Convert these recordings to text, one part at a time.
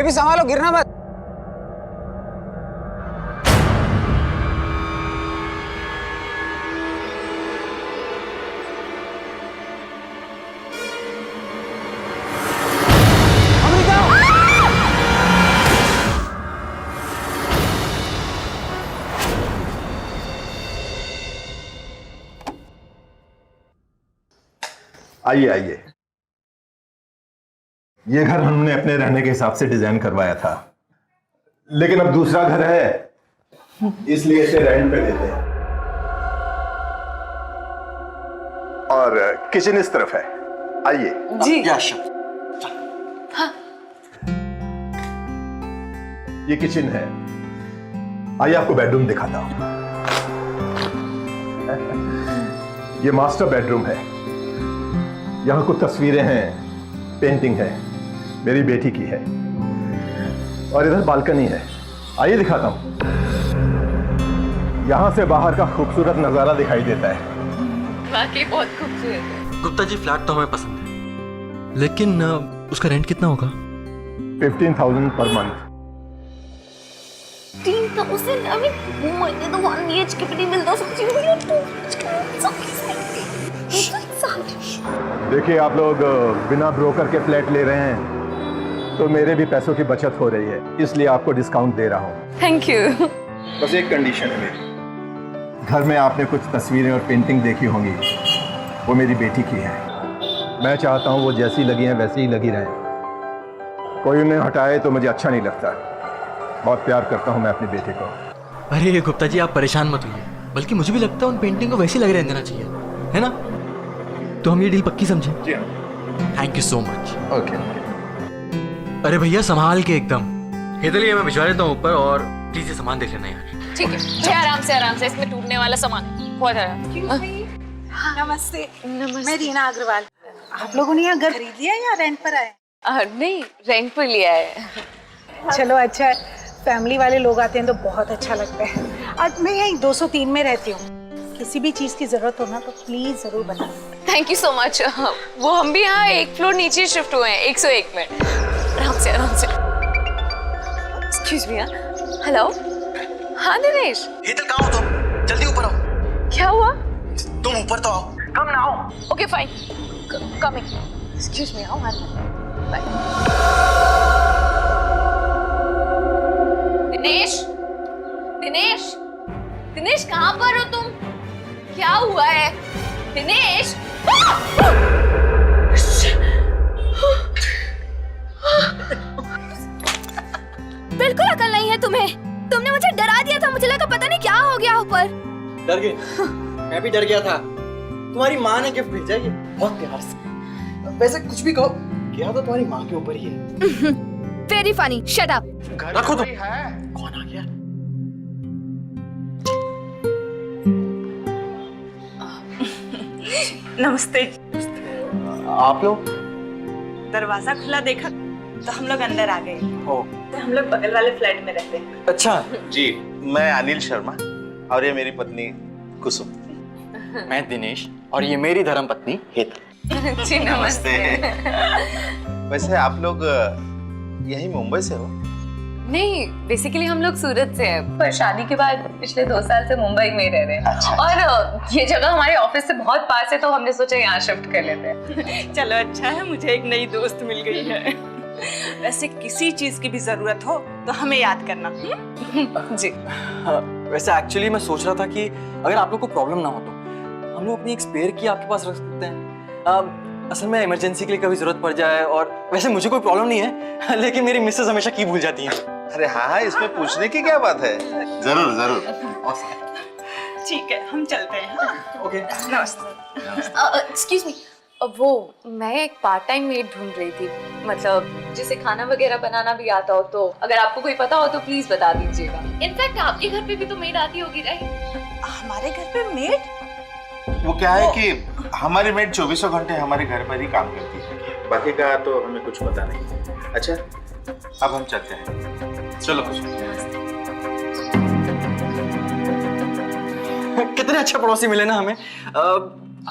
Baby संभालो, गिरना मत। आइए आइए। ये घर हमने अपने रहने के हिसाब से डिजाइन करवाया था, लेकिन अब दूसरा घर है, इसलिए इसे रेंट पे देते हैं। और किचन इस तरफ है, आइए। जी। हाँ। ये किचन है, आइए आपको बेडरूम दिखाता हूं। ये मास्टर बेडरूम है। यहाँ कुछ तस्वीरें हैं, पेंटिंग है, मेरी बेटी की है, और इधर बालकनी है, आइए दिखाता हूं। यहाँ से बाहर का खूबसूरत नजारा दिखाई देता है। वाकई बहुत खूबसूरत है। गुप्ता जी, फ्लैट तो हमें पसंद है, लेकिन उसका रेंट कितना होगा? 15,000 पर मंथ। 3,000? I mean, मुझे तो 1 BHK पे नहीं मिलता, सोचिए मुझे 2 BHK देखिए, आप लोग बिना ब्रोकर के फ्लैट ले रहे हैं, तो मेरे भी पैसों की बचत हो रही है, इसलिए आपको डिस्काउंट दे रहा हूँ। Thank you. बस एक कंडीशन है मेरी, घर में आपने कुछ तस्वीरें और पेंटिंग देखी होंगी, वो मेरी बेटी की है। मैं चाहता हूँ वो जैसी लगी हैं वैसी ही लगी रहें, कोई उन्हें हटाए तो मुझे अच्छा नहीं लगता। बहुत प्यार करता हूँ मैं अपनी बेटी को। अरे गुप्ता जी, आप परेशान मत होइए, बल्कि मुझे भी लगता है उन पेंटिंग को वैसे ही लगे रहने देना चाहिए, है ना? तो हम ये डील पक्की समझे? जी हाँ। Thank you so much. Okay. अरे भैया, संभाल के एकदम। इधर मैं भिजवा देता हूँ ऊपर, और प्लीज ये सामान देख लेना यार। ठीक है, आराम से, इसमें टूटने वाला सामान बहुत है। नमस्ते। मैं रीना अग्रवाल। आप लोगों ने यहाँ घर खरीद लिया या रेंट पर आए? नहीं, रेंट पर लिया है। चलो अच्छा है, फैमिली वाले लोग आते हैं तो बहुत अच्छा लगता है। आज मैं यहीं 203 में रहती हूँ, किसी भी चीज की जरूरत हो ना तो प्लीज जरूर बताना। Thank you so much. वो हम भी यहाँ 1 फ्लोर नीचे शिफ्ट हुए हैं, 101 में। आराम से। Excuse me. हेलो। हाँ दिनेश। हेतल, कहाँ हो तुम? जल्दी ऊपर आओ। क्या हुआ? तुम ऊपर तो आओ। कम ना आओ। Okay fine, coming. Excuse me, आओ। बाय। दिनेश कहाँ पर हो तुम? क्या हुआ है दिनेश? बिल्कुल अकल नहीं है तुम्हें। तुमने मुझे डरा दिया था, मुझे लगा पता नहीं क्या हो गया ऊपर। डर गए? मैं भी डर गया था। तुम्हारी माँ ने गिफ्ट भेजा ये बहुत प्यार से। वैसे कुछ भी कहो, क्या तो तुम्हारी माँ के ऊपर ही है। Very funny, shut up. रखो तुम। कौन आ गया? नमस्ते। आप लोग? दरवाजा खुला देखा तो हम लोग अंदर आ गए। ओ। तो हम लोग बगल वाले फ्लैट में रहते हैं। अच्छा जी, मैं अनिल शर्मा और ये मेरी पत्नी कुसुम। मैं दिनेश, और ये मेरी धर्मपत्नी हेतल। जी नमस्ते। वैसे आप लोग यही मुंबई से हो? नहीं, बेसिकली हम लोग सूरत से हैं, पर शादी के बाद पिछले 2 साल से मुंबई में रह रहे हैं। अच्छा। और ये जगह हमारे ऑफिस से बहुत पास है, तो हमने सोचा यहाँ शिफ्ट कर लेते हैं। चलो अच्छा है, मुझे एक नई दोस्त मिल गई है। वैसे किसी चीज की भी जरूरत हो तो हमें याद करना। जी। वैसे एक्चुअली मैं सोच रहा था कि अगर आप लोग को प्रॉब्लम ना हो तो हम लोग अपनी एक स्पेयर की आपके पास रख सकते हैं। असल में इमरजेंसी के लिए कभी जरूरत पड़ जाए, और वैसे मुझे कोई प्रॉब्लम नहीं है, लेकिन मेरी मिसेस हमेशा की भूल जाती हैं। अरे हाँ, इसमें पूछने की क्या बात है। जरूर जरूर। ठीक है, हम चलते हैं। ओके। नमस्ते। एक्सक्यूज मी, वो मैं एक पार्ट टाइम मेड ढूंढ रही थी, मतलब जिसे खाना वगैरह बनाना भी आता हो, तो अगर आपको कोई पता हो तो प्लीज बता दीजिएगा। इनफैक्ट आपके घर पे भी तो मेड आती होगी, राइट? हमारे घर पे मेड? वो क्या है कि हमारी मेड 24 घंटे हमारे घर पर ही काम करती है, बाकी का तो हमें कुछ पता नहीं। अच्छा, अब हम चलते हैं। चलो कुसुम। कितने अच्छे पड़ोसी मिले ना हमें।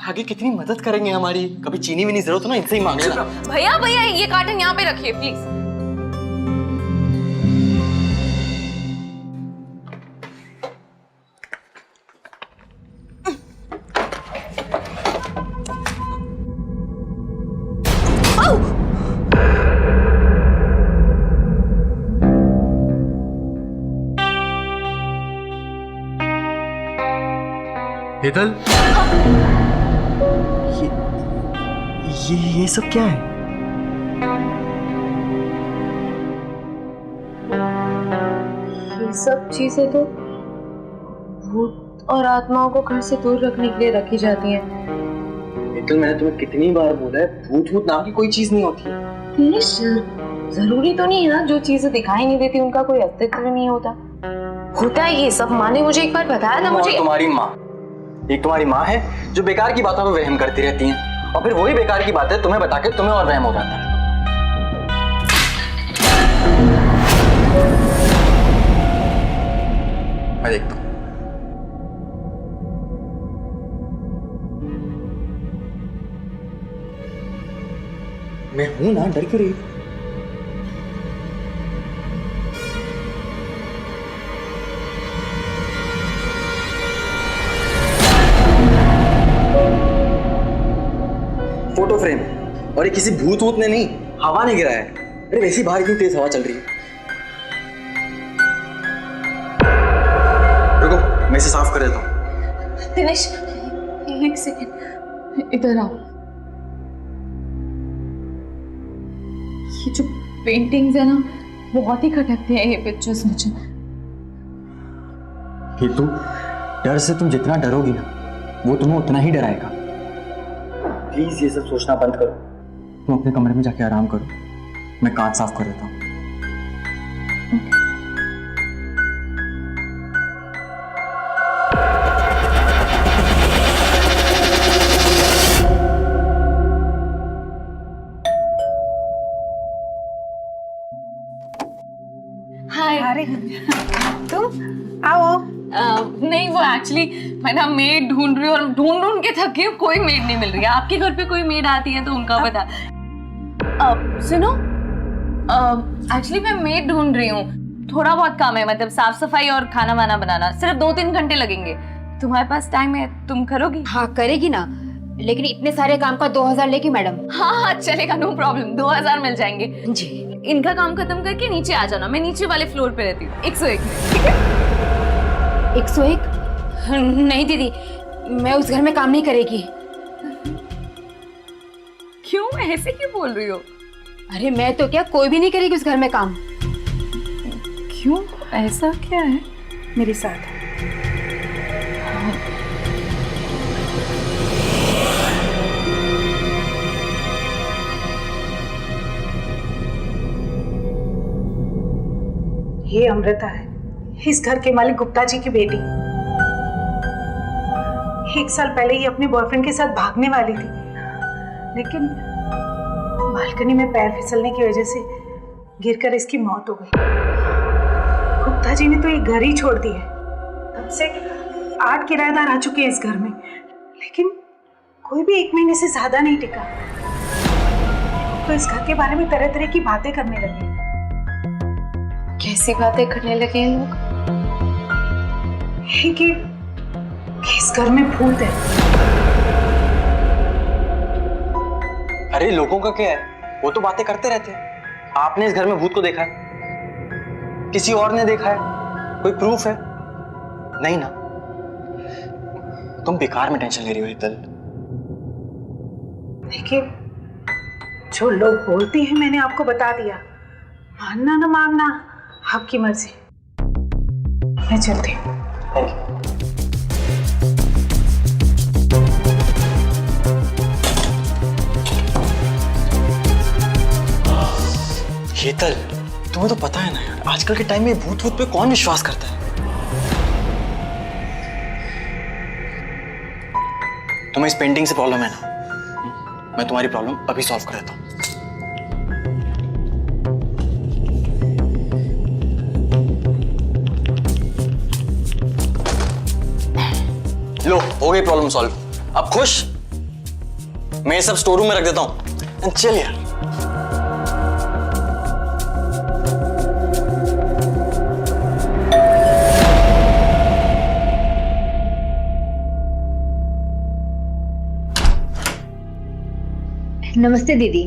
आगे कितनी मदद करेंगे हमारी। कभी चीनी भी नहीं जरूरत हो ना, इनसे ही मांग लेना। भैया ये कार्टन यहाँ पे रखिए प्लीज। हेतल, ये सब क्या है? ये सब चीजें तो भूत और आत्माओं को घर से दूर रखने के लिए रखी जाती हैं। हेतल, मैंने तुम्हें कितनी बार बोला है, भूत भूत नाम की कोई चीज नहीं होती है। जरूरी तो नहीं है ना, जो चीजें दिखाई नहीं देती उनका कोई अस्तित्व नहीं होता। होता है ये सब। माँ ने मुझे एक बार बताया था। मुझे तुम्हारी माँ, एक तुम्हारी माँ है जो बेकार की बातों पे वहम करती रहती हैं, और फिर वही बेकार की बातें तुम्हें बता के तुम्हें और वहम हो जाता है। मैं देखता हूँ। मैं हूं ना, डर क्यों रही? फोटो फ्रेम, और ये किसी भूत वूत ने नहीं, हवा ने गिराया है। अरे वैसी बाहर क्यों तेज हवा चल रही है? रुको, मैं इसे साफ कर देता हूँ। दिनेश, एक सेकंड, इधर आओ। ये जो पेंटिंग्स है ना, बहुत ही खटकती है ये पिक्चर्स मुझे। हेतु, डर से तुम जितना डरोगी ना, वो तुम्हें उतना ही डराएगा। प्लीज ये सब सोचना बंद करो। तुम अपने कमरे में जाके आराम करो, मैं कांच साफ कर देता हूँ। हाय। अरे तुम आओ। नहीं, वो एक्चुअली मैं ना मेड ढूंढ रही हूँ और ढूंढ के थक गई हूँ, कोई मेड नहीं मिल रही है। आपके घर पे कोई मेड आती है तो उनका बता। सुनो, एक्चुअली मैं मेड ढूंढ रही हूँ। थोड़ा बहुत काम है, मतलब साफ सफाई और खाना वाना बनाना। सिर्फ 2-3 घंटे लगेंगे। तुम्हारे पास टाइम है, तुम करोगी? हाँ करेगी ना, लेकिन इतने सारे काम का 2000 लेगी मैडम। हाँ चलेगा, नो प्रॉब्लम, 2000 मिल जाएंगे जी। इनका काम खत्म करके नीचे आ जाना। मैं नीचे वाले फ्लोर पे रहती हूँ। 101 में, ठीक है? 101? नहीं दीदी, मैं उस घर में काम नहीं करेगी। क्यों, ऐसे क्यों बोल रही हो? अरे मैं तो क्या, कोई भी नहीं करेगी उस घर में काम। क्यों, ऐसा क्या है? मेरे साथ ये अमृता है, इस घर के मालिक गुप्ता जी की बेटी। 1 साल पहले ये अपने बॉयफ्रेंड के साथ भागने वाली थी, लेकिन बालकनी में पैर फिसलने की वजह से गिरकर इसकी मौत हो गई। गुप्ता जी ने तो ये घर ही छोड़ दिया। तब से 8 किराएदार आ चुके हैं इस घर में, लेकिन कोई भी 1 महीने से ज्यादा नहीं टिका। तो इस घर के बारे में तरह तरह की बातें करने लगे। कैसी बातें करने लगे हैं लोग? कि इस घर में भूत है। अरे लोगों का क्या है, वो तो बातें करते रहते हैं। आपने इस घर में भूत को देखा है? किसी और ने देखा है? कोई प्रूफ है? नहीं ना। तुम बेकार में टेंशन ले रही हो हेतल। देखिए, जो लोग बोलते हैं मैंने आपको बता दिया। मानना ना मानना आपकी मर्जी। मैं चलती हूँ। हेतल, तुम्हें तो पता है ना यार, आजकल के टाइम में भूत भूत पे कौन विश्वास करता है? तुम्हें इस पेंटिंग से प्रॉब्लम है ना? मैं तुम्हारी प्रॉब्लम अभी सॉल्व कर देता हूँ। लो, हो गई प्रॉब्लम सॉल्व। अब खुश? मैं ये सब स्टोर रूम में रख देता हूँ। चल यार। नमस्ते दीदी।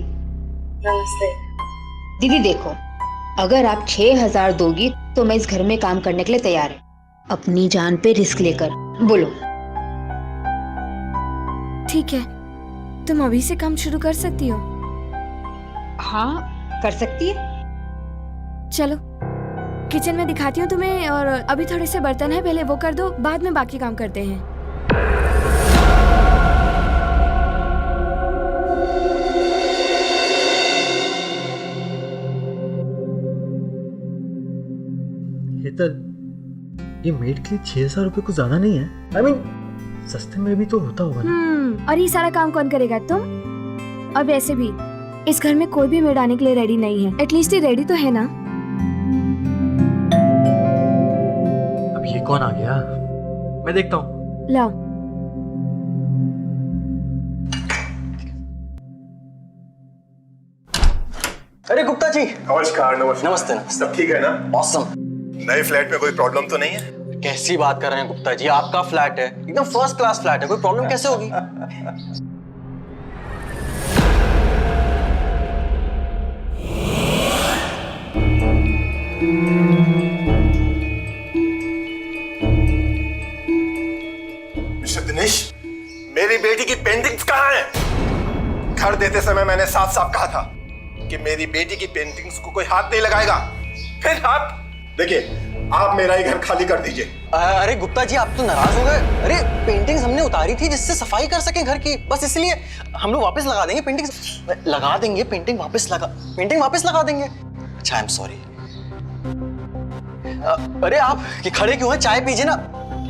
नमस्ते। दीदी देखो, अगर आप 6000 दोगी तो मैं इस घर में काम करने के लिए तैयार है, अपनी जान पे रिस्क लेकर। बोलो। ठीक है, तुम अभी से काम शुरू कर सकती हो। हाँ कर सकती है। चलो किचन में दिखाती हूँ तुम्हें, और अभी थोड़े से बर्तन है, पहले वो कर दो, बाद में बाकी काम करते हैं। हेतल, ये मेड के लिए 6,000 रुपए कुछ ज्यादा नहीं है? I mean, सस्ते में भी तो होता होगा ना। और ये सारा काम कौन करेगा, तुम? और वैसे भी इस घर में कोई भी मेड आने के लिए रेडी नहीं है। एटलीस्ट ये रेडी तो है ना। अब ये कौन आ गया? मैं देखता हूँ। लाओ। अरे गुप्ता जी। नमस्कार नमस्कार। नमस्ते नमस्ते। सब ठीक है ना? ऑसम। नए फ्लैट में कोई प्रॉब्लम तो नहीं है? कैसी बात कर रहे हैं गुप्ता जी, आपका फ्लैट है, एकदम फर्स्ट क्लास फ्लैट है, कोई प्रॉब्लम कैसे होगी? मिस्टर दिनेश, मेरी बेटी की पेंटिंग्स कहाँ हैं? घर देते समय मैंने साफ साफ कहा था कि मेरी बेटी की पेंटिंग्स को कोई हाथ नहीं लगाएगा। फिर आप देखिए, आप मेरा ही घर खाली कर दीजिए। अरे गुप्ता जी, आप तो नाराज हो गए। अरे पेंटिंग्स हमने उतारी थी जिससे सफाई कर सके घर की, बस इसलिए हम लोग वापस लगा देंगे। पेंटिंग्स लगा देंगे, पेंटिंग वापस लगा देंगे। अच्छा, आई एम सॉरी। अरे आप ये खड़े क्यों हैं? चाय पीजिए ना।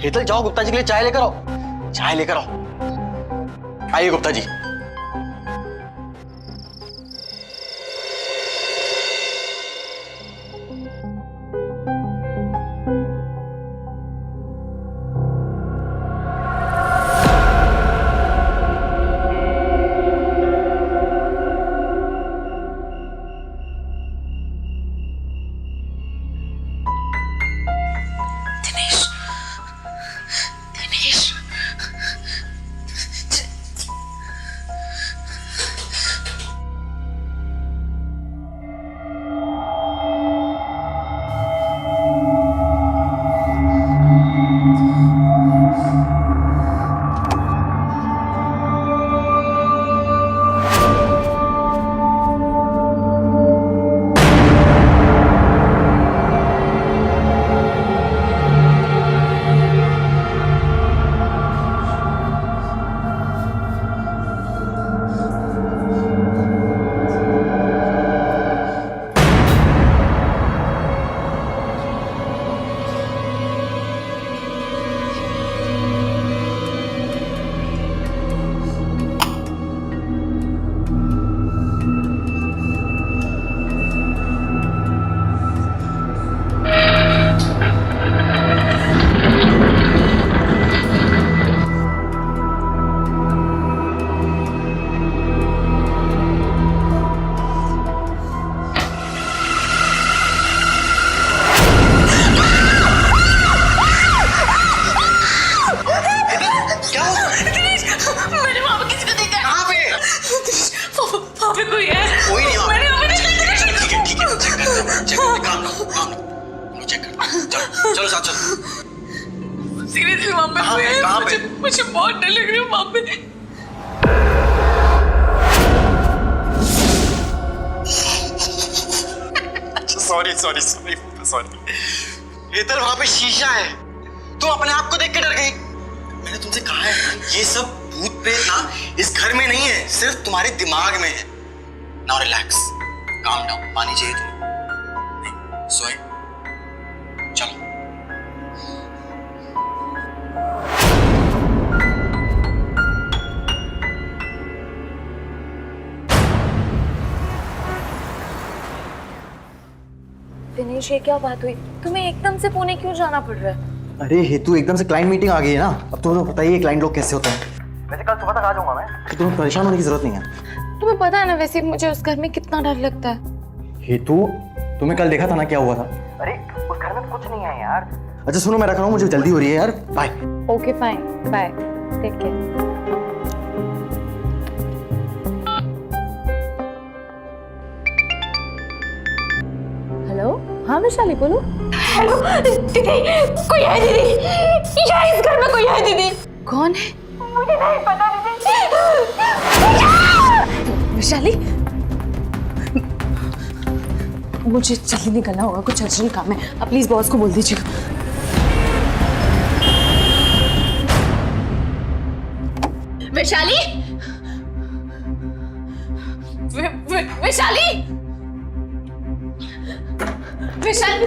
हेतल, जाओ गुप्ता जी के लिए चाय लेकर आओ। चाय लेकर आओ। आइए गुप्ता जी। चलो साथ चलो। सीरियसली वहाँ पे कहाँ कोई है? कहाँ पे? मुझे बहुत डर लग रहा है वहाँ पे। Sorry sorry sorry sorry. Hetal, वहाँ पे शीशा है, तुम अपने आप को देख के डर गई। मैंने तुमसे कहा है ये सब भूत प्रेत ना इस घर में नहीं है, सिर्फ तुम्हारे दिमाग में है। Now relax, calm down. पानी चाहिए तुम्हें? सोए, चलो। दिनेश, ये क्या बात हुई? तुम्हें एकदम से पुणे क्यों जाना पड़ रहा है? अरे हेतु, एकदम से क्लाइंट मीटिंग आ गई है ना, अब तुम्हें तो पता ही है क्लाइंट लोग कैसे होते हैं। वैसे कल सुबह तक आ जाऊंगा मैं, तो तुम्हें परेशान होने की जरूरत नहीं है। तुम्हें पता है ना वैसे मुझे उस घर में कितना डर लगता है। हेतु, तुम्हें कल देखा था ना क्या हुआ था? अरे उस घर में कुछ नहीं है यार। अच्छा सुनो, मैं रख रहा हूँ, मुझे जल्दी हो रही है यार। Bye. Okay fine, bye, take care. Hello, हाँ वैशाली बोलो। हेलो दीदी, कोई है दीदी? या इस घर में कोई है दीदी? कौन है? मुझे नहीं पता दीदी, वैशाली, मुझे जल्दी निकलना होगा, कुछ अर्जेंट काम है। आप प्लीज बॉस को बोल दीजिएगा। वैशाली, वैशाली, वैशाली,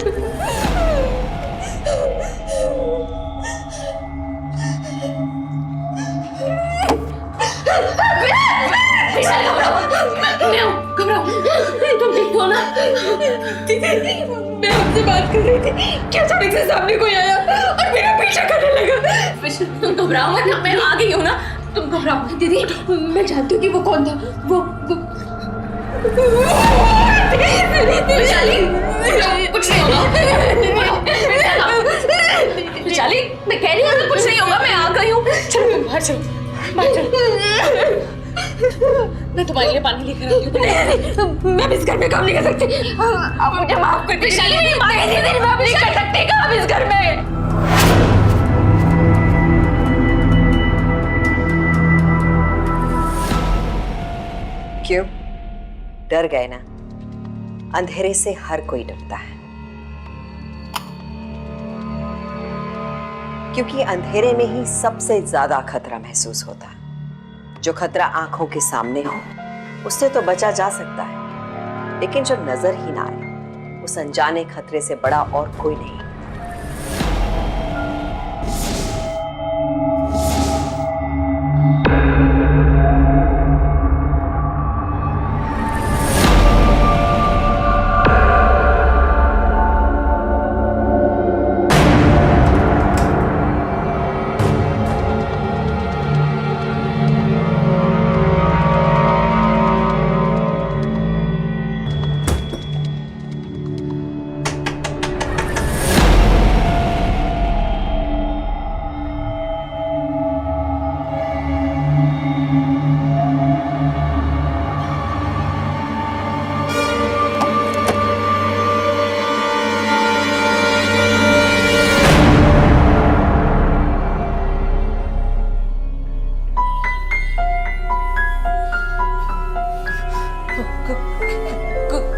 तुम ठीक हो ना? दीदी, मैं आपसे बात कर रही थी कि अचानक से सामने कोई आया और मेरा पीछा करने लगा। तुम घबराओ मत, मैं आ गई हूँ ना, तुम घबराओ मत। दीदी, मैं जानती हूँ कि वो कौन था। वो वैशाली, कुछ नहीं होगा। वैशाली, मैं कह रही हूँ कुछ नहीं होगा, मैं आ गई हूँ। चलो तुम बाहर चलो, बाहर चलो। मैं तुम्हारे लिए पानी लेकर आती हूँ। मैं इस घर में काम नहीं कर सकती। आप मुझे माफ कर दीजिए। मैं नहीं कर सकती काम इस घर में। क्यों डर गए ना? अंधेरे से हर कोई डरता है, क्योंकि अंधेरे में ही सबसे ज्यादा खतरा महसूस होता है। जो खतरा आंखों के सामने हो उससे तो बचा जा सकता है, लेकिन जो नजर ही ना आए उस अनजाने खतरे से बड़ा और कोई नहीं।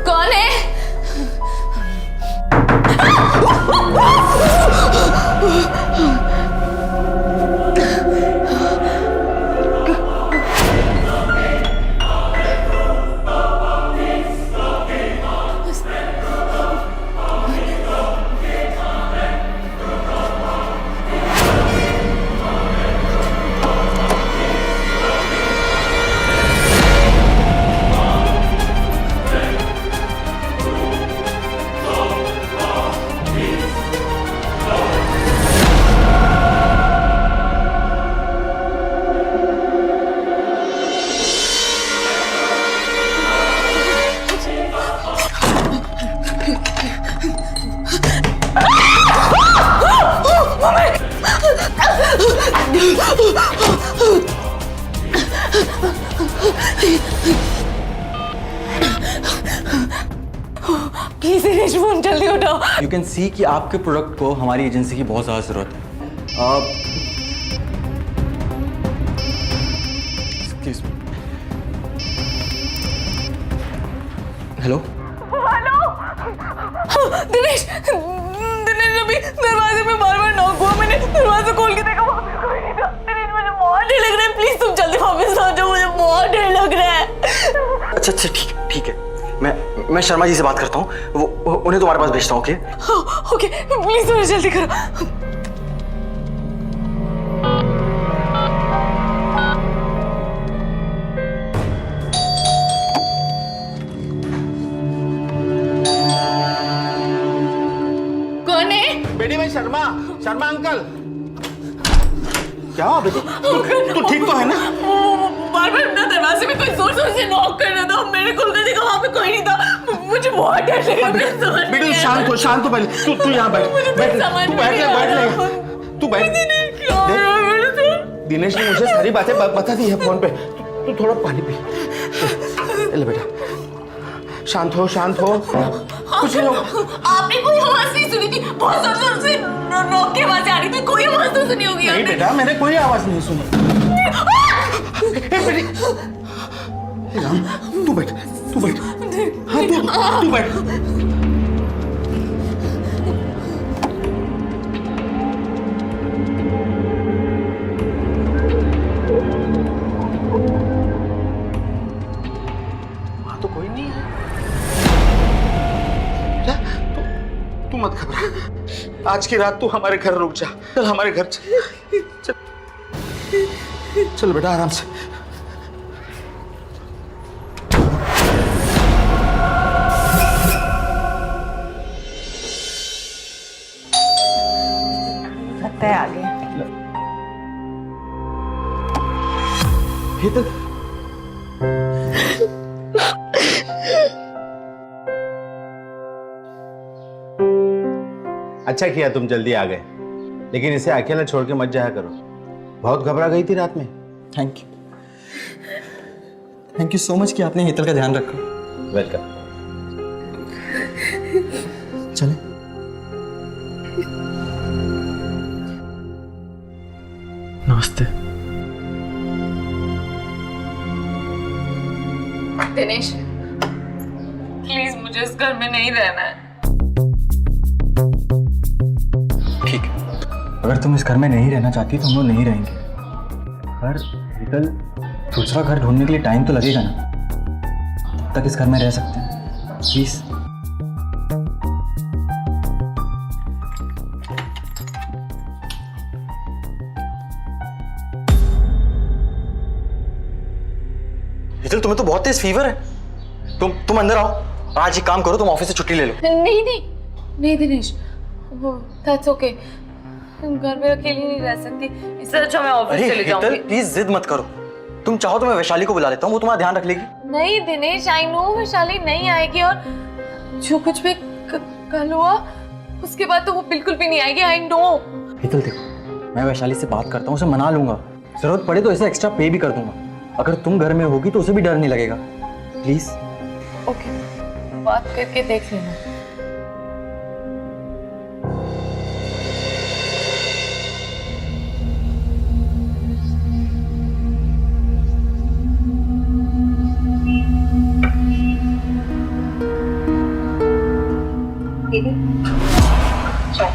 कौन है? प्लीज दिनेश, फोन जल्दी उठाओ। यू कैन सी कि आपके प्रोडक्ट को हमारी एजेंसी की बहुत ज़्यादा ज़रूरत है। Excuse me. Hello Dinesh, Dinesh अभी दरवाजे में बार-बार नॉक हुआ, मैंने दरवाजा खोल के देखा, वहाँ पे कोई नहीं था। दिनेश, मुझे बहुत डर लग रहा है, प्लीज तुम जल्दी वापस आ जाओ, मुझे बहुत डर लग रहा है। अच्छा ठीक है, मैं शर्मा जी से बात करता हूँ, वो उन्हें तुम्हारे पास भेजता हूँ। ओके, प्लीज थोड़ा जल्दी करो। कौन है? बेटी, मैं शर्मा अंकल। क्या हुआ बेटी? तू ठीक तो है ना? बार-बार अपना दरवाजे में कोई जोर-जोर से नॉक कर रहा था, मैंने खोल कर देखा, वहाँ पे कोई नहीं था। मुझे बहुत डर लगा। बेटी शांत हो पहले। तू यहाँ बैठ। तू बैठ ले। तू बैठ। दिनेश ने मुझे सारी बातें बता दी है फोन पे। तू थोड़ा पानी पी। ले बेटा, शांत हो। कुछ नहीं होगा। आपने कोई आवाज नहीं सुनी थी? बहुत जोर-जोर से नॉक की आवाज आ रही थी, कोई आवाज तो सुनी होगी? नहीं बेटा, मैंने कोई आवाज नहीं सुनी। बेटी राम, तू बैठ, तू बैठ। हाँ तू बैठ। वहाँ तो कोई नहीं है। जा, तू मत घबरा। आज की रात तू हमारे घर रुक जा। चल हमारे घर चल। चल बेटा आराम से। लगता है आ गए। हेतल, अच्छा किया तुम जल्दी आ गए, लेकिन इसे अकेला छोड़ के मत जाया करो। बहुत घबरा गई थी रात में। थैंक यू सो मच कि आपने हेतल का ध्यान रखा। वेलकम। चले। नमस्ते। दिनेश, प्लीज मुझे इस घर में नहीं रहना है। ठीक है, अगर तुम इस घर में नहीं रहना चाहती तो हम लोग नहीं रहेंगे। पर हेतल, दूसरा घर ढूंढने के लिए टाइम तो लगेगा ना। तब तक इस घर में रह सकते हैं, प्लीज। हेतल, तुम्हें तो बहुत तेज फीवर है। तुम अंदर आओ। आज एक काम करो, तुम ऑफिस से छुट्टी ले लो। नहीं दिनेश, दैट्स ओके। घर में अकेली नहीं रह सकती, इससे अच्छा मैं ऑफिस चली जाऊंगी। हेतल, प्लीज जिद मत करो। तुम चाहो तो मैं वैशाली को बुला लेता हूँ, वो तुम्हारा ध्यान रख लेगी। नहीं दिनेश, आई नो वैशाली नहीं आएगी, और जो कुछ भी कल हुआ उसके बाद तो वो बिल्कुल भी नहीं आएगी। I know. हेतल देखो, मैं वैशाली से बात करता हूँ, उसे मना लूंगा। जरूरत पड़े तो इसे एक्स्ट्रा पे भी कर दूंगा। अगर तुम घर में होगी तो उसे भी डर नहीं लगेगा। प्लीज। ओके, बात करके देख लेना। दीदी चाय।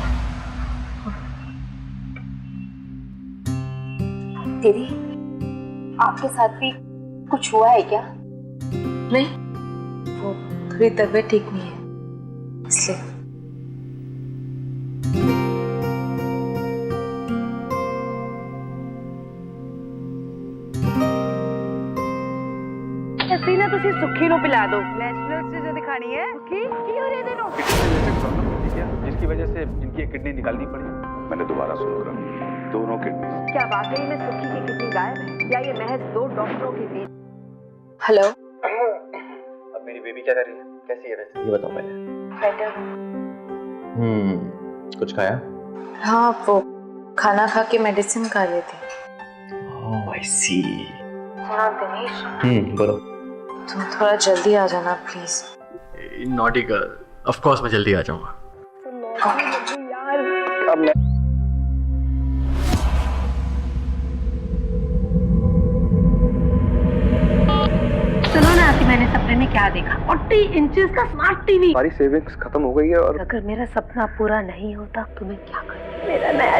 दीदी, आपके साथ भी कुछ हुआ है क्या? नहीं, वो थोड़ी तबीयत ठीक नहीं है इसलिए। ਅਸੀਂ ਨਾ ਤੁਸੀਂ ਸੁੱਖੀ ਨੂੰ ਪਿਲਾ ਦਿਓ। ਨੈਸ਼ਨਲ ਚ ਜੋ ਦਿਖਾਣੀ ਹੈ ਸੁੱਖੀ ਕੀ ਹੋ ਰਿਹਾ ਤੈਨੂੰ? जिसकी वजह से इनकी एक किडनी निकालनी पड़ी। मैंने दोबारा सुन करा, दोनों किडनी। क्या वाकई में सुखी की किडनी गायब है या ये महज दो डॉक्टरों के बीच? हेलो। अब मेरी बेबी क्या कर रही है, कैसी है वैसे, ये बताओ पहले। बेटर। कुछ खाया? हाँ, वो खाना खा के मेडिसिन खा रही थी। ओह आई सी। हाँ दिनेश, बोलो। तुम थोड़ा जल्दी आ जाना please. Naughty girl, of course मैं जल्दी आ जाऊंगा। अब मैं सुनो ना कि मैंने सपने में क्या देखा। 40 इंचेस का स्मार्ट टीवी। हमारी सेविंग्स खत्म हो गई है और अगर मेरा सपना पूरा नहीं होता तो मैं क्या करूं? मेरा नया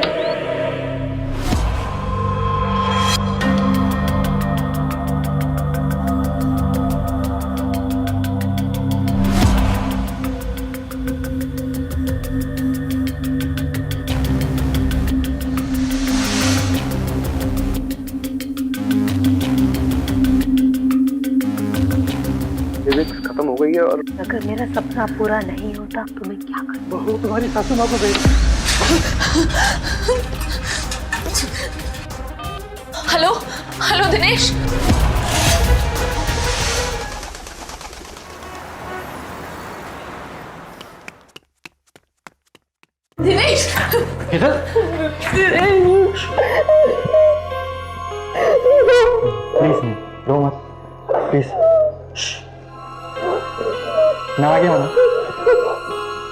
सेविंग्स खत्म हो गई है और अगर मेरा सपना पूरा नहीं होता तो मैं क्या करूं? बहू तुम्हारी सासू माँ को भेज। Hello hello Dinesh. दिनेश, किधर? प्लीज नहीं, रो मत प्लीज। मैं आ गया हूँ ना,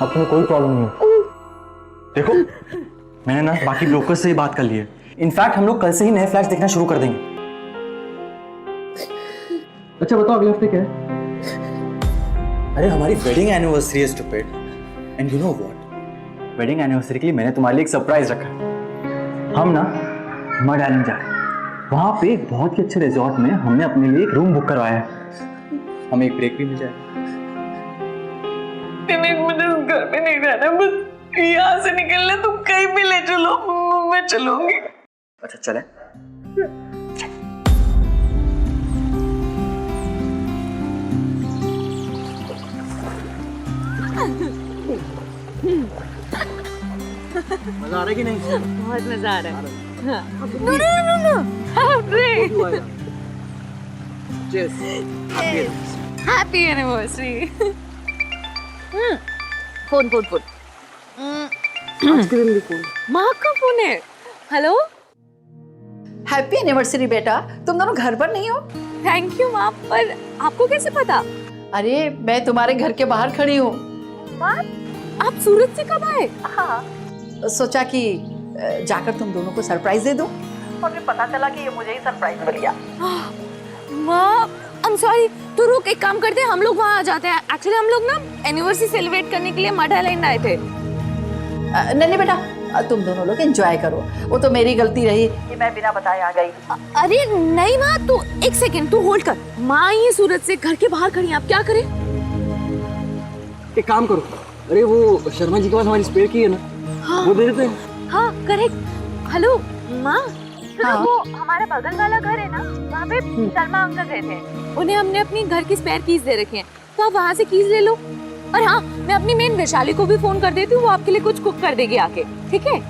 अब तुम्हें कोई प्रॉब्लम नहीं हो। देखो, मैंने ना बाकी ब्रोकर्स से ही बात कर ली है। इनफैक्ट हम लोग कल से ही नए फ्लैट्स देखना शुरू कर देंगे। अच्छा बताओ अगले हफ्ते क्या है? अरे हमारी वेडिंग एनिवर्सरी है stupid. And you know what, wedding anniversary के लिए मैंने तुम्हारे लिए एक सरप्राइज रखा है। हम ना मड आइलैंड जा रहे हैं। वहाँ पे एक बहुत ही अच्छे रिजॉर्ट में हमने अपने लिए एक रूम बुक करवाया है। हमें एक ब्रेक भी मिल जाए। मुझे उस घर में नहीं रहना, बस यहाँ से निकलना, तुम कहीं भी ले चलो, मैं चलूंगी। अच्छा चले। मजा आ रहा है कि नहीं? बहुत मजा आ रहा है। No no no no, happy anniversary. Phone phone phone, माँ का फोन है। हेलो, हैप्पी एनिवर्सरी बेटा, तुम दोनों घर पर नहीं हो? थैंक यू माँ, पर आपको कैसे पता? अरे मैं तुम्हारे घर के बाहर खड़ी हूँ। माँ, आप सूरत से कब आए? सोचा कि जाकर तुम दोनों को सरप्राइज दे दूं, और फिर पता चला कि ये मुझे ही सरप्राइज मिल गया। माँ, आई एम सॉरी, तो रुक, एक काम करते हैं, हम लोग वहाँ आ जाते हैं। एक्चुअली हम लोग ना एनिवर्सरी सेलिब्रेट करने के लिए मड आइलैंड आए थे। नहीं बेटा, तुम दोनों लोग एंजॉय करो। वो तो मेरी गलती रही कि मैं बिना बताए आ गई। अरे नहीं माँ, तू एक सेकेंड, तू होल्ड कर। माँ ये सूरत से घर के बाहर खड़ी हैं, आप क्या करें? एक काम करो, अरे वो शर्मा जी के पास हमारी स्पेयर की है ना, हाँ, वो दे देते हैं। हाँ करेक्ट। हेलो माँ, हाँ? वो हमारा बगल वाला घर है ना, वहाँ पे शर्मा अंकल रहते हैं। उन्हें हमने अपनी घर की स्पेयर कीज दे रखी हैं, तो आप वहाँ से कीज ले लो। और हाँ, मैं अपनी मेन वैशाली को भी फोन कर देती हूँ, वो आपके लिए कुछ कुक कर देगी आके। ठीक है?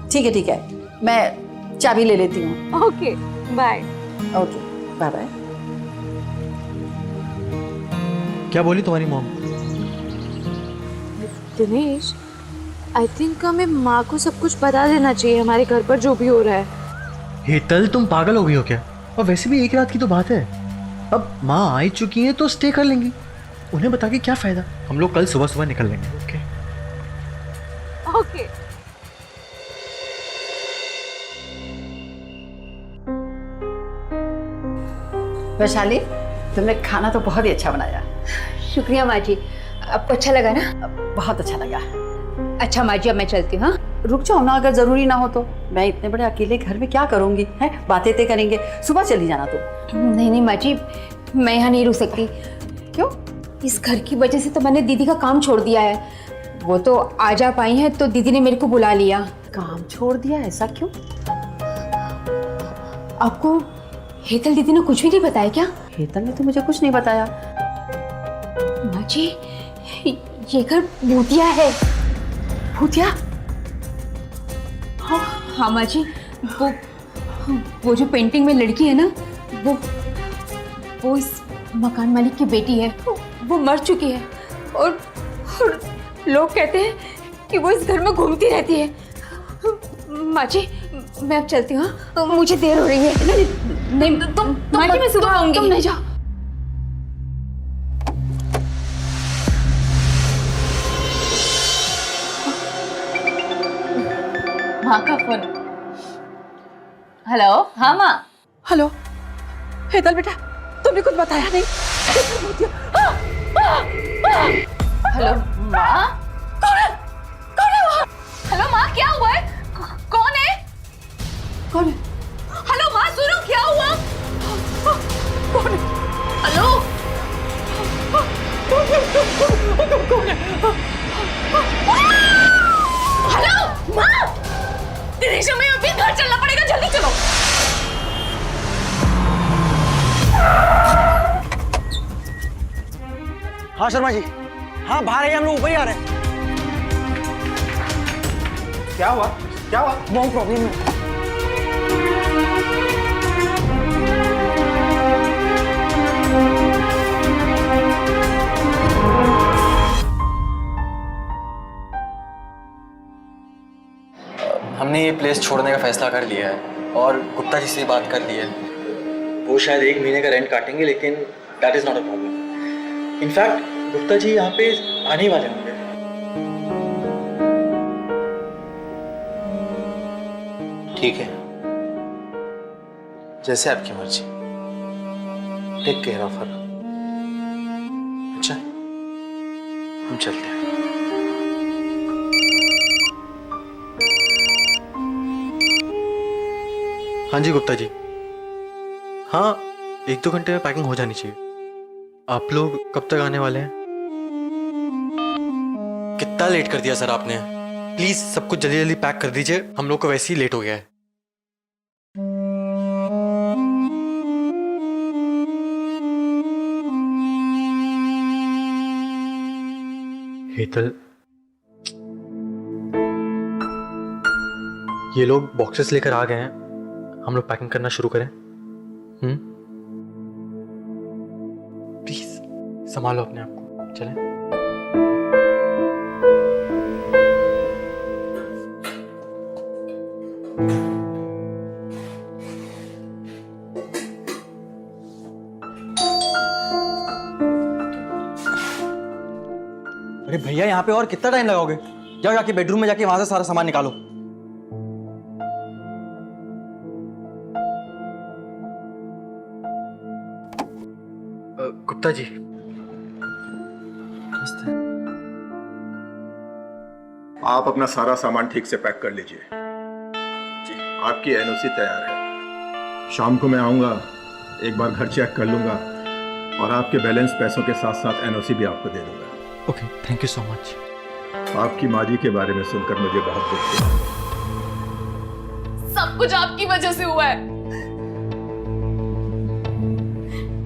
ठीक है, मैं चाबी ले लेती हूँ। Okay bye. Okay bye bye. क्या बोली तुम्हारी मॉम? दिनेश, आई थिंक हमें माँ को सब कुछ बता देना चाहिए, हमारे घर पर जो भी हो रहा है। हेतल, तुम पागल हो गई हो क्या? और वैसे भी एक रात की तो बात है। अब माँ आ ही चुकी हैं तो स्टे कर लेंगी। उन्हें बता के क्या फायदा? हम लोग कल सुबह सुबह निकल लेंगे। Okay okay. वैशाली, तुमने खाना तो बहुत ही अच्छा बनाया। शुक्रिया माँ जी, आपको अच्छा लगा ना? बहुत अच्छा लगा। अच्छा माँ जी, अब मैं चलती हूँ। हाँ, रुक जाओ ना, अगर जरूरी ना हो तो। मैं इतने बड़े अकेले घर में क्या करूंगी? है, बातें ते करेंगे। सुबह चली जाना तुम। नहीं माँ जी, मैं यहाँ नहीं रुक सकती। क्यों? इस घर की वजह से तो मैंने दीदी का काम छोड़ दिया है। वो तो आ जा पाई हैं तो दीदी ने मेरे को बुला लिया। काम छोड़ दिया? ऐसा क्यों? आपको हेतल दीदी ने कुछ भी नहीं बताया क्या? हेतल ने तो मुझे कुछ नहीं बताया। माँ जी, ये घर भूतिया है। भूतिया? हाँ माँ जी, वो जो पेंटिंग में लड़की है ना, वो इस मकान मालिक की बेटी है। वो मर चुकी है और लोग कहते हैं कि वो इस घर में घूमती रहती है। माँ जी, मैं अब चलती हूँ, मुझे देर हो रही है। नहीं तुम माँ जी, मैं सुबह आऊंगी। तुम नहीं जाओ। माँ का फोन। हेलो, हाँ माँ। हेलो हेतल बेटा, तुमने कुछ बताया नहीं? हेलो माँ। कौन है वहाँ? हेलो माँ, क्या हुआ है? कौन है? कौन है? हेलो माँ, सुनो, क्या हुआ? कौन है? हेलो, कौन है? हेलो माँ, दिनेश, हमें अभी घर चलना पड़ेगा, जल्दी चलो। हाँ शर्मा जी, हाँ बाहर आइए, हम लोग ऊपर ही आ रहे हैं। क्या हुआ? क्या हुआ? बहुत प्रॉब्लम है। हमने ये प्लेस छोड़ने का फैसला कर लिया है और गुप्ता जी से बात कर ली है। वो शायद 1 महीने का रेंट काटेंगे, लेकिन that is not a problem. In fact Gupta ji यहाँ पे आने ही वाले होंगे। ठीक है, जैसे आपकी मर्जी। Take care of her. अच्छा, हम चलते हैं। हाँ जी गुप्ता जी, हाँ 1-2 घंटे में पैकिंग हो जानी चाहिए। आप लोग कब तक आने वाले हैं? कितना लेट कर दिया सर आपने। प्लीज सब कुछ जल्दी जल्दी पैक कर दीजिए, हम लोग को वैसे ही लेट हो गया है। हेतल, ये लोग बॉक्सेस लेकर आ गए हैं, हम लोग पैकिंग करना शुरू करें। प्लीज संभालो अपने आप को, चलें। अरे भैया, यहाँ पे और कितना टाइम लगाओगे? जाओ जाके बेडरूम में जाके वहां से सारा सामान निकालो। गुप्ता जी, आप अपना सारा सामान ठीक से पैक कर लीजिए। आपकी एनओसी तैयार है। शाम को मैं आऊंगा, एक बार घर चेक कर लूंगा और आपके बैलेंस पैसों के साथ साथ एनओसी भी आपको दे दूंगा। Okay, thank you so much. आपकी माँ जी के बारे में सुनकर मुझे बहुत दुख हुआ। सब कुछ आपकी वजह से हुआ है।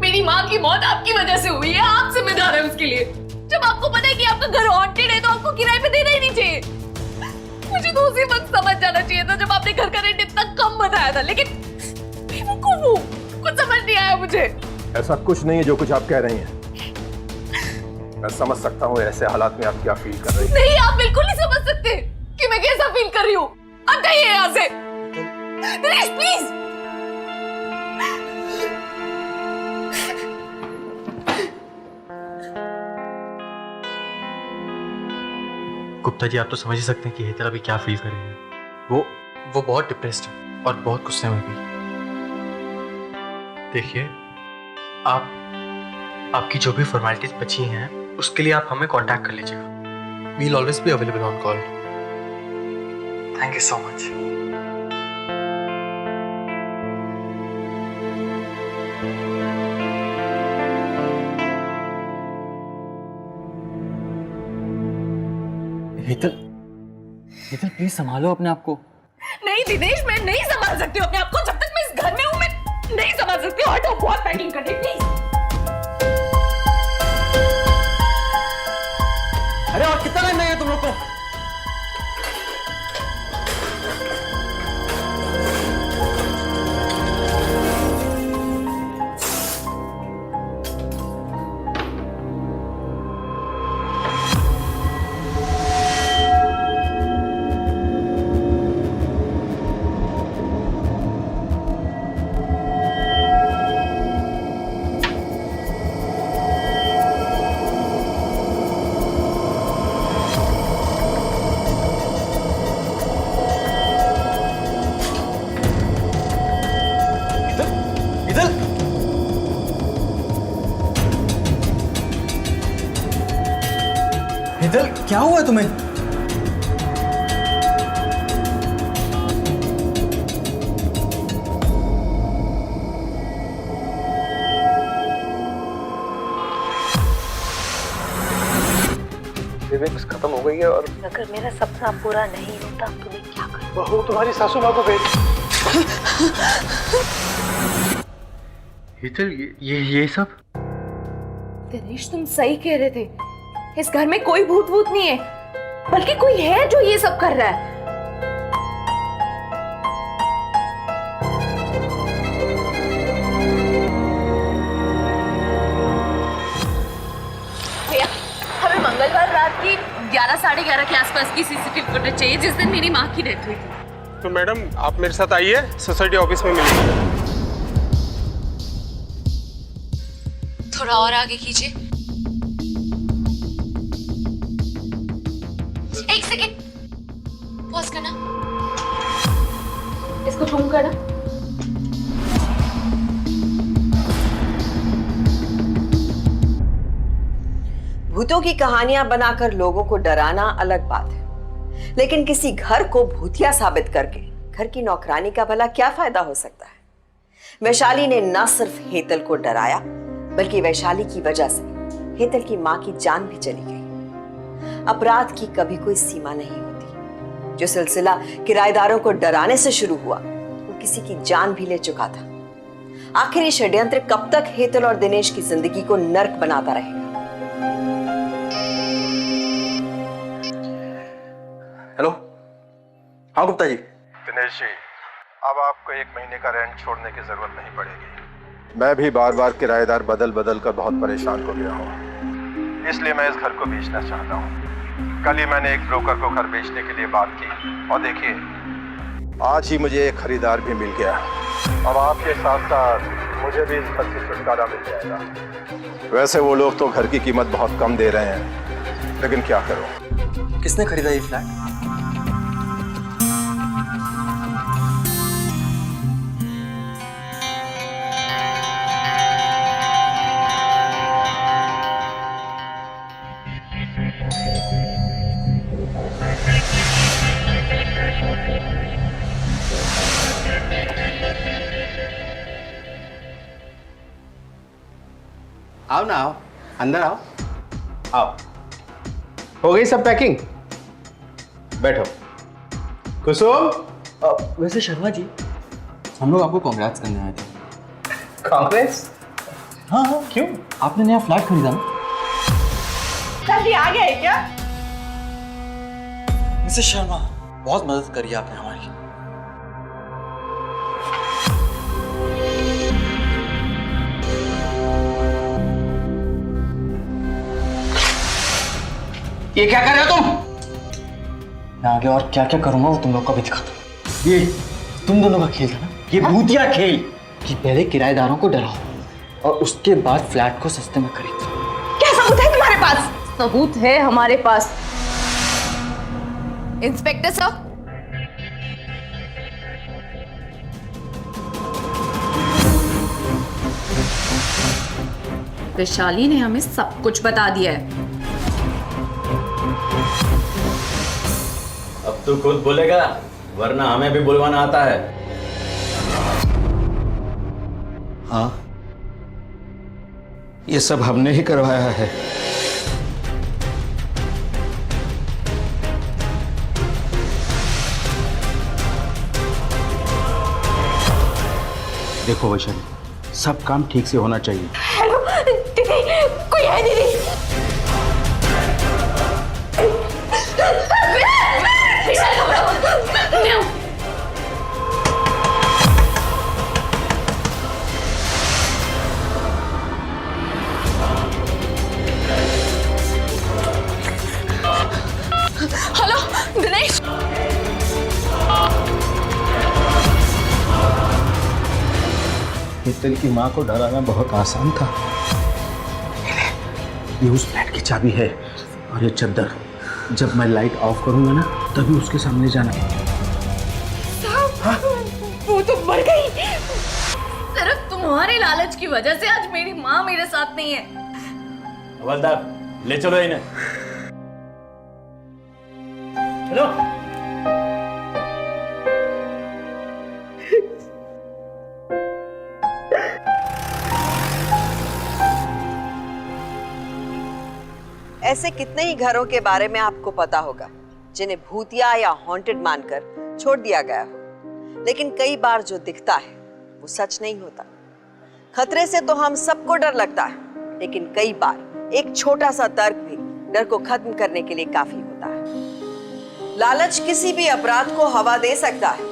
मेरी माँ की मौत आपकी वजह से हुई है, आप जिम्मेदार है उसके लिए। जब आपको पता है कि आपका घर हॉन्टेड है तो आपको किराए पे देना ही नहीं चाहिए। मुझे तो उसी वक्त समझ जाना चाहिए था जब आपने घर का रेंट इतना कम बताया था, लेकिन कुछ समझ नहीं आया मुझे। ऐसा कुछ नहीं है जो कुछ आप कह रही हैं। मैं समझ सकता हूँ ऐसे हालात में आप क्या फील कर रही हैं। नहीं, आप बिल्कुल नहीं समझ सकते कि मैं कैसा फील कर रही हूँ। अब जाइए यहाँ से। दिनेश प्लीज। गुप्ता जी, आप तो समझ ही सकते हैं कि हेतल अभी क्या फील कर रही है। वो बहुत डिप्रेस्ड है और बहुत गुस्से में भी। देखिए, आपकी जो भी फॉर्मेलिटीज बची हैं उसके लिए आप हमें कांटेक्ट कर लीजिएगा। We will always be available on call. Thank you so much. Hetal please संभालो अपने आप को। नहीं दिनेश, मैं नहीं संभाल सकती हूँ अपने आप को। जब तक मैं इस घर में हूँ मैं नहीं संभाल सकती हूँ। हटो, बहुत पैकिंग करनी प्लीज। अरे और कितना टाइम लगेगा तुम लोग को? हेतल, क्या हुआ तुम्हें? विवेक खत्म हो गई है और अगर मेरा सपना पूरा नहीं होता तो मैं क्या करूं? बहू तुम्हारी सासू माँ को भेज। हेतल, ये सब? दिनेश, तुम सही कह रहे थे। इस घर में कोई भूत नहीं है, बल्कि कोई है जो ये सब कर रहा है। भैया, हमें मंगलवार रात की 11 साढ़े 11 के आसपास की सीसीटीवी फुटेज चाहिए, जिस दिन मेरी माँ की डेथ हुई थी। तो मैडम आप मेरे साथ आइए, सोसाइटी ऑफिस में मिलिए। थोड़ा और आगे कीजिए। एक सेकेंड, पॉज करना, इसको जूम करना। भूतों की कहानियां बनाकर लोगों को डराना अलग बात है, लेकिन किसी घर को भूतिया साबित करके घर की नौकरानी का भला क्या फायदा हो सकता है? वैशाली ने न सिर्फ हेतल को डराया, बल्कि वैशाली की वजह से हेतल की मां की जान भी चली गई। अपराध की कभी कोई सीमा नहीं होती। जो सिलसिला किराएदारों को डराने से शुरू हुआ, वो किसी की जान भी ले चुका था। आखिर ये षड्यंत्र कब तक हेतल और दिनेश की जिंदगी को नर्क बनाता रहेगा? हेलो, हाँ गुप्ता जी। दिनेश जी, अब आपको 1 महीने का रेंट छोड़ने की जरूरत नहीं पड़ेगी। मैं भी बार बार किराएदार बदल बदल कर बहुत परेशान हो गया हूँ, इसलिए मैं इस घर को बेचना चाहता हूँ। कल ही मैंने एक ब्रोकर को घर बेचने के लिए बात की और देखिए, आज ही मुझे एक खरीदार भी मिल गया। अब आपके साथ साथ मुझे भी इस घर से छुटकारा मिल जाएगा। वैसे वो लोग तो घर की कीमत बहुत कम दे रहे हैं, लेकिन क्या करूं? किसने खरीदा ये फ्लैट? आओ ना, आओ, अंदर आओ। आओ, हो गई सब पैकिंग? बैठो। कुसुम। वैसे शर्मा जी, हम लोग आपको कांग्रेट्स करने आए थे। कांग्रेस? हाँ हाँ, क्यों? आपने नया फ्लैट खरीदा ना? जल्दी आ गए क्या? मिसेस शर्मा, बहुत मदद करी आपने हमारी। ये क्या कर रहे हो तुम? मैं आगे और क्या क्या करूंगा वो तुम लोग को भी दिखाता हूं। ये तुम दोनों का खेल था ना, ये भूतिया खेल कि पहले किराएदारों को डराओ और उसके बाद फ्लैट को सस्ते में खरीदो। क्या सबूत है तुम्हारे पास? सबूत है हमारे पास। इंस्पेक्टर साहब, वैशाली ने हमें सब कुछ बता दिया है। अब तू खुद बोलेगा, वरना हमें भी बुलवाना आता है। हाँ, ये सब हमने ही करवाया है। देखो वैशाली, सब काम ठीक से होना चाहिए। हेलो दीदी, कोई है दीदी? हेलो दिनेश। हेतल की माँ को डराना बहुत आसान था। ये उस फ्लैट की चाबी है और ये चद्दर, जब मैं लाइट ऑफ करूंगा ना तभी उसके सामने जाना। वो तो मर गई। सिर्फ तुम्हारे लालच की वजह से आज मेरी माँ मेरे साथ नहीं है। हवलदार, ले चलो इन्हें। हेलो। ऐसे कितने ही घरों के बारे में आपको पता होगा जिन्हें भूतिया या हॉन्टेड मानकर छोड़ दिया गया हो, लेकिन कई बार जो दिखता है वो सच नहीं होता। खतरे से तो हम सबको डर लगता है, लेकिन कई बार एक छोटा सा तर्क भी डर को खत्म करने के लिए काफी होता है। लालच किसी भी अपराध को हवा दे सकता है,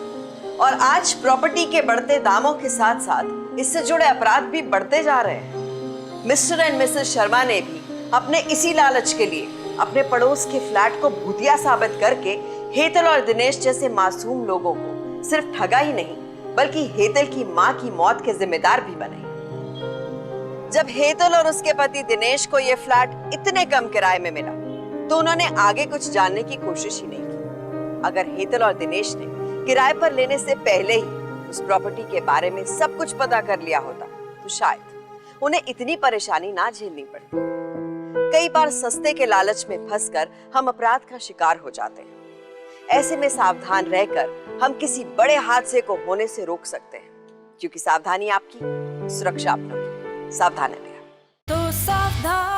और आज प्रॉपर्टी के बढ़ते दामों के साथ साथ इससे जुड़े अपराध भी बढ़ते जा रहे हैं। मिस्टर एंड मिसेस शर्मा ने भी अपने इसी लालच के लिए अपने पड़ोस के फ्लैट को भूतिया साबित करके हेतल और दिनेश जैसे मासूम लोगों को सिर्फ ठगा ही नहीं, बल्कि हेतल की मां की मौत के जिम्मेदार भी बने। जब हेतल और उसके पति दिनेश को यह फ्लैट इतने कम किराए में मिला, तो उन्होंने आगे कुछ जानने की कोशिश ही नहीं की। अगर हेतल और दिनेश ने किराए पर लेने से पहले ही उस प्रॉपर्टी के बारे में सब कुछ पता कर लिया होता, तो शायद उन्हें इतनी परेशानी ना झेलनी पड़ती। कई बार सस्ते के लालच में फंसकर हम अपराध का शिकार हो जाते हैं। ऐसे में सावधान रहकर हम किसी बड़े हादसे को होने से रोक सकते हैं, क्योंकि सावधानी आपकी, सुरक्षा अपनों की। सावधान है। तो सावधान।